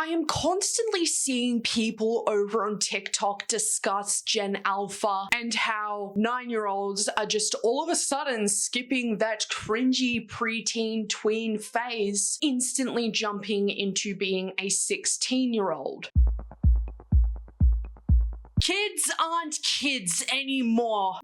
I am constantly seeing people over on TikTok discuss Gen Alpha and how 9-year-olds are just all of a sudden skipping that cringy preteen tween phase, instantly jumping into being a 16-year-old. Kids aren't kids anymore.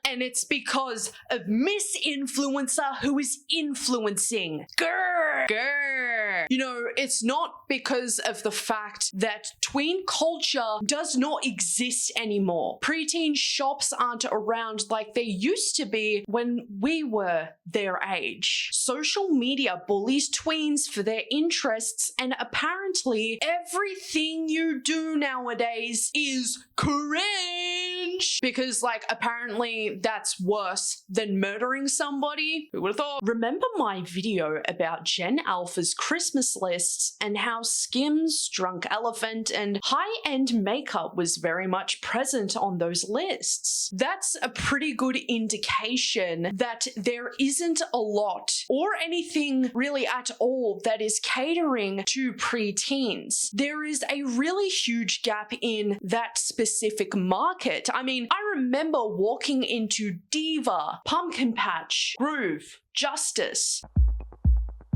And it's because of Miss Influencer who is influencing. Grr. Grr. You know, it's not because of the fact that tween culture does not exist anymore. Preteen shops aren't around like they used to be when we were their age. Social media bullies tweens for their interests, and apparently everything you do nowadays is cringe, because like apparently that's worse than murdering somebody. Who would have thought? Remember my video about Gen Alpha's Christmas lists and how Skims, Drunk Elephant, and high-end makeup was very much present on those lists? That's a pretty good indication that there isn't a lot or anything really at all that is catering to preteens. There is a really huge gap in that specific market. I mean, I remember walking into Diva, Pumpkin Patch, Groove, Justice,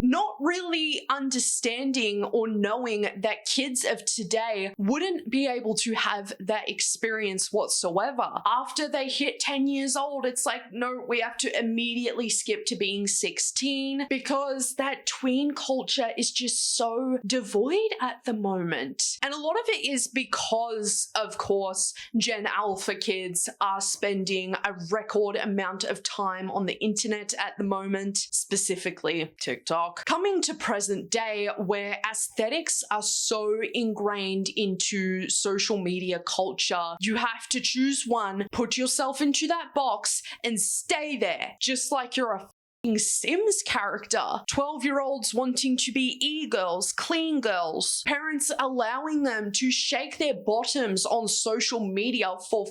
not really understanding or knowing that kids of today wouldn't be able to have that experience whatsoever. After they hit 10 years old, it's like, no, we have to immediately skip to being 16 because that tween culture is just so devoid at the moment. And a lot of it is because, of course, Gen Alpha kids are spending a record amount of time on the internet at the moment, specifically TikTok. Coming to present day, where aesthetics are so ingrained into social media culture, you have to choose one, put yourself into that box, and stay there, just like you're a Sims character. 12-year-olds wanting to be e-girls, clean girls, parents allowing them to shake their bottoms on social media for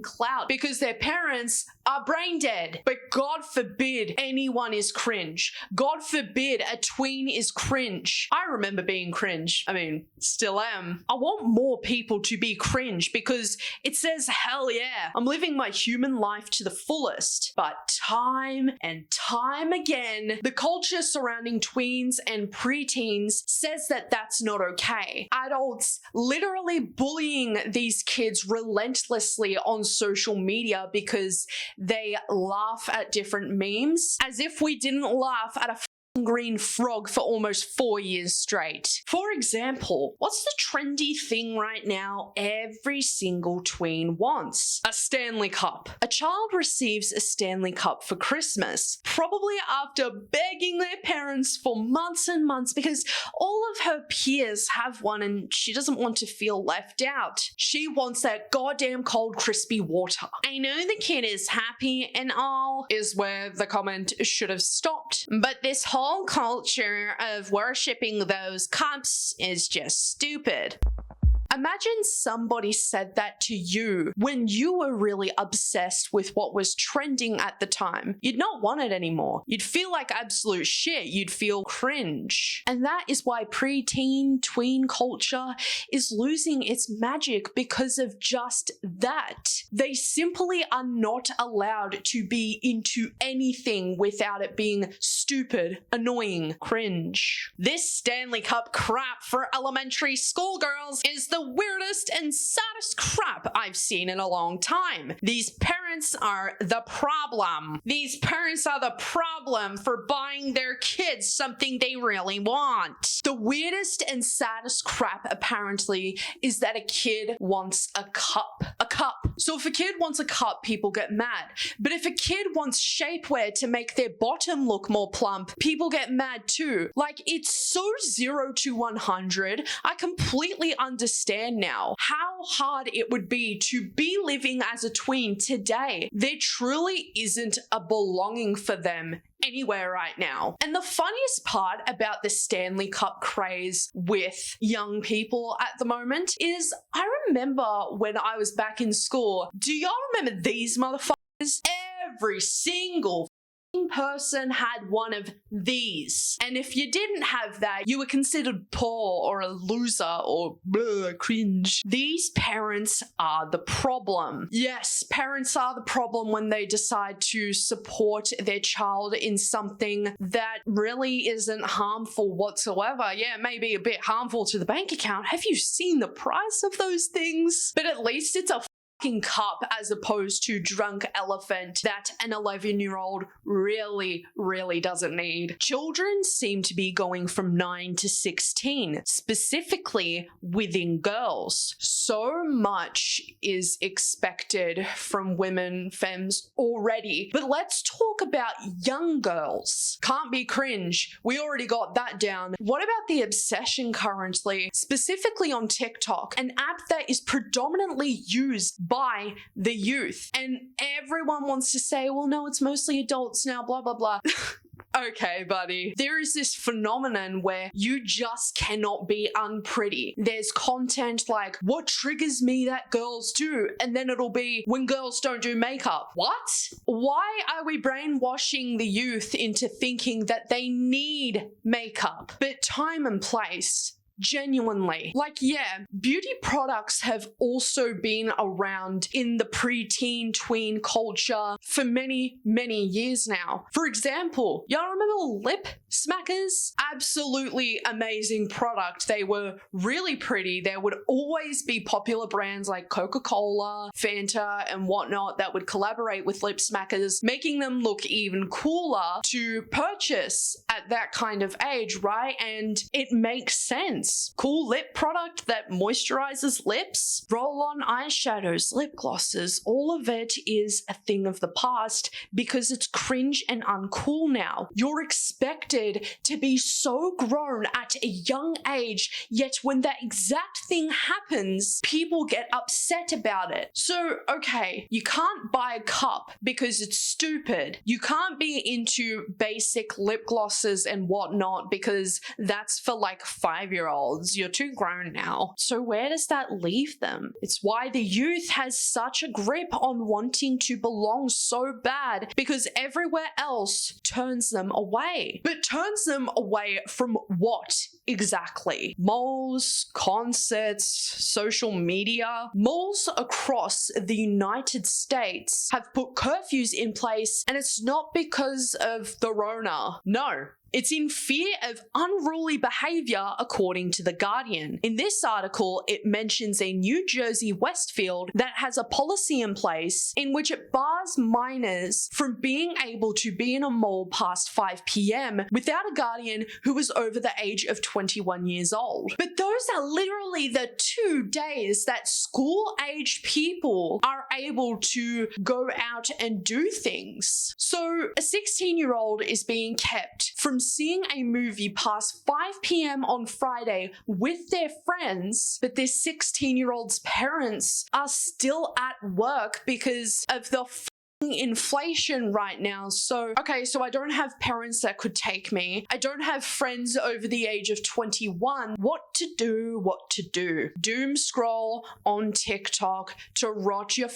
clout because their parents are brain dead. But God forbid anyone is cringe. God forbid a tween is cringe. I remember being cringe. I mean, still am. I want more people to be cringe because it says, hell yeah, I'm living my human life to the fullest. But time and time again, the culture surrounding tweens and preteens says that that's not okay. Adults literally bullying these kids relentlessly on social media because they laugh at different memes, as if we didn't laugh at a green frog for almost 4 years straight. For example, what's the trendy thing right now every single tween wants? A Stanley Cup. A child receives a Stanley Cup for Christmas, probably after begging their parents for months and months because all of her peers have one and she doesn't want to feel left out. She wants that goddamn cold crispy water. I know the kid is happy and all, is where the comment should have stopped, but this whole culture of worshipping those cups is just stupid. Imagine somebody said that to you when you were really obsessed with what was trending at the time. You'd not want it anymore. You'd feel like absolute shit. You'd feel cringe. And that is why preteen, tween culture is losing its magic because of just that. They simply are not allowed to be into anything without it being stupid, annoying, cringe. This Stanley Cup crap for elementary school girls is the weirdest and saddest crap I've seen in a long time. These parents are the problem. These parents are the problem for buying their kids something they really want. The weirdest and saddest crap apparently is that a kid wants a cup. A cup. So if a kid wants a cup, people get mad. But if a kid wants shapewear to make their bottom look more plump, people get mad too. Like, it's so 0 to 100. I completely understand now how hard it would be to be living as a tween today. There truly isn't a belonging for them anywhere right now. And the funniest part about the Stanley Cup craze with young people at the moment is I remember when I was back in school, do y'all remember these motherfuckers? Every single person had one of these. And if you didn't have that, you were considered poor or a loser or cringe. These parents are the problem. Yes, parents are the problem when they decide to support their child in something that really isn't harmful whatsoever. Yeah, it may be a bit harmful to the bank account. Have you seen the price of those things? But at least it's a cup as opposed to drunk elephant that an 11-year-old really doesn't need. Children seem to be going from 9 to 16, specifically within girls. So much is expected from women, femmes already. But let's talk about young girls. Can't be cringe. We already got that down. What about the obsession currently, specifically on TikTok, an app that is predominantly used by the youth? And everyone wants to say, well, no, it's mostly adults now, blah, blah, blah. Okay, buddy. There is this phenomenon where you just cannot be unpretty. There's content like, what triggers me that girls do? And then it'll be, when girls don't do makeup. What? Why are we brainwashing the youth into thinking that they need makeup? But time and place. Genuinely. Like, yeah, beauty products have also been around in the preteen tween culture for many years now. For example, y'all remember lip smackers? Absolutely amazing product. They were really pretty. There would always be popular brands like Coca-Cola, Fanta, and whatnot that would collaborate with lip smackers, making them look even cooler to purchase at that kind of age, right? And it makes sense. Cool lip product that moisturizes lips, roll-on eyeshadows, lip glosses, all of it is a thing of the past because it's cringe and uncool now. You're expected to be so grown at a young age, yet when that exact thing happens, people get upset about it. So, okay, you can't buy a cup because it's stupid. You can't be into basic lip glosses and whatnot because that's for like 5-year-olds. You're too grown now. So where does that leave them? It's why the youth has such a grip on wanting to belong so bad, because everywhere else turns them away. But turns them away from what exactly? Malls, concerts, social media. Malls across the United States have put curfews in place, and it's not because of the Rona. No. It's in fear of unruly behavior, according to The Guardian. In this article, it mentions a New Jersey Westfield that has a policy in place in which it bars minors from being able to be in a mall past 5 p.m. without a guardian who is over the age of 21 years old. But those are literally the 2 days that school-aged people are able to go out and do things. So a 16-year-old is being kept from seeing a movie past 5 p.m. on Friday with their friends, but this 16-year-old's parents are still at work because of the inflation right now. So, okay, so I don't have parents that could take me. I don't have friends over the age of 21. What to do? Doom scroll on TikTok to rot your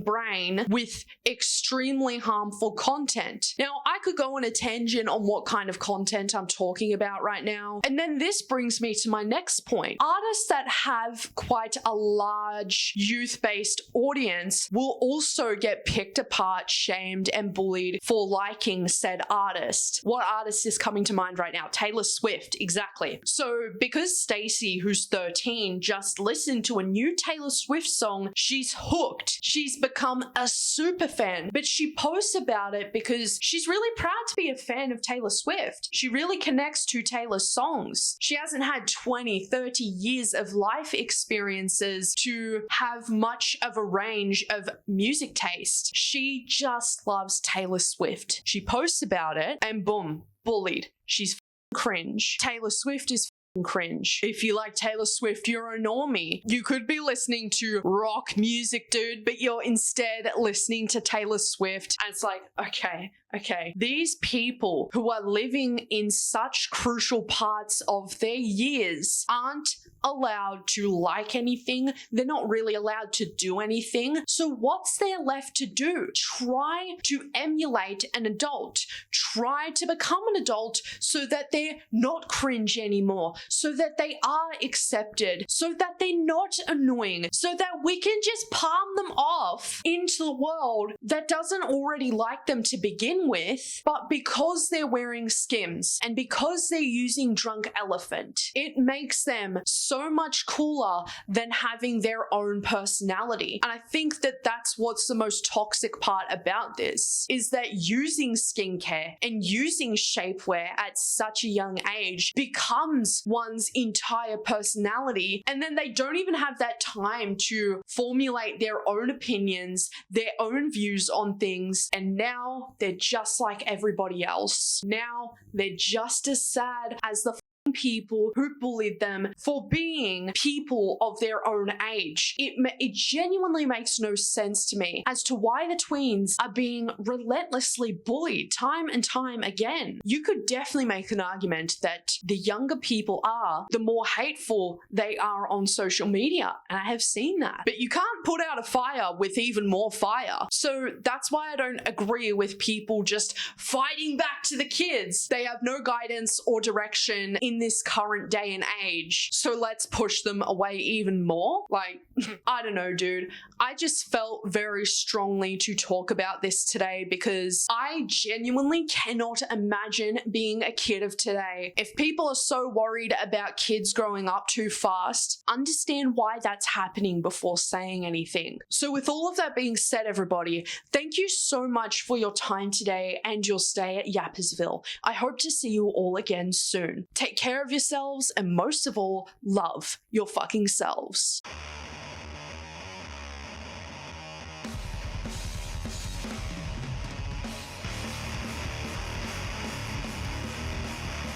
brain with extremely harmful content. Now, I could go on a tangent on what kind of content I'm talking about right now. And then this brings me to my next point. Artists that have quite a large youth-based audience will also get picked apart, shamed, and bullied for liking said artist. What artist is coming to mind right now? Taylor Swift, exactly. So because Stacey, who's 13, just listened to a new Taylor Swift song, she's hooked. She's become a super fan, but she posts about it because she's really proud to be a fan of Taylor Swift. She really connects to Taylor's songs. She hasn't had 20, 30 years of life experiences to have much of a range of music taste. She just loves Taylor Swift. She posts about it and boom, bullied. She's cringe. Taylor Swift is cringe. If you like Taylor Swift, you're a normie. You could be listening to rock music, dude, but you're instead listening to Taylor Swift. And it's like, okay, Okay, these people who are living in such crucial parts of their years aren't allowed to like anything. They're not really allowed to do anything. So what's there left to do? Try to emulate an adult. Try to become an adult so that they're not cringe anymore, so that they are accepted, so that they're not annoying, so that we can just palm them off into the world that doesn't already like them to begin with, but because they're wearing Skims and because they're using Drunk Elephant, it makes them so much cooler than having their own personality. And I think that that's what's the most toxic part about this, is that using skincare and using shapewear at such a young age becomes one's entire personality, and then they don't even have that time to formulate their own opinions, their own views on things, and now they're just like everybody else. Now they're just as sad as the people who bullied them for being people of their own age. It genuinely makes no sense to me as to why the tweens are being relentlessly bullied time and time again. You could definitely make an argument that the younger people are, the more hateful they are on social media, and I have seen that. But you can't put out a fire with even more fire. So that's why I don't agree with people just fighting back to the kids. They have no guidance or direction in this current day and age, so let's push them away even more. Like, I don't know, dude. I just felt very strongly to talk about this today because I genuinely cannot imagine being a kid of today. If people are so worried about kids growing up too fast, understand why that's happening before saying anything. So with all of that being said, everybody, thank you so much for your time today and your stay at Yappersville. I hope to see you all again soon. Take care of yourselves, and most of all, love your fucking selves.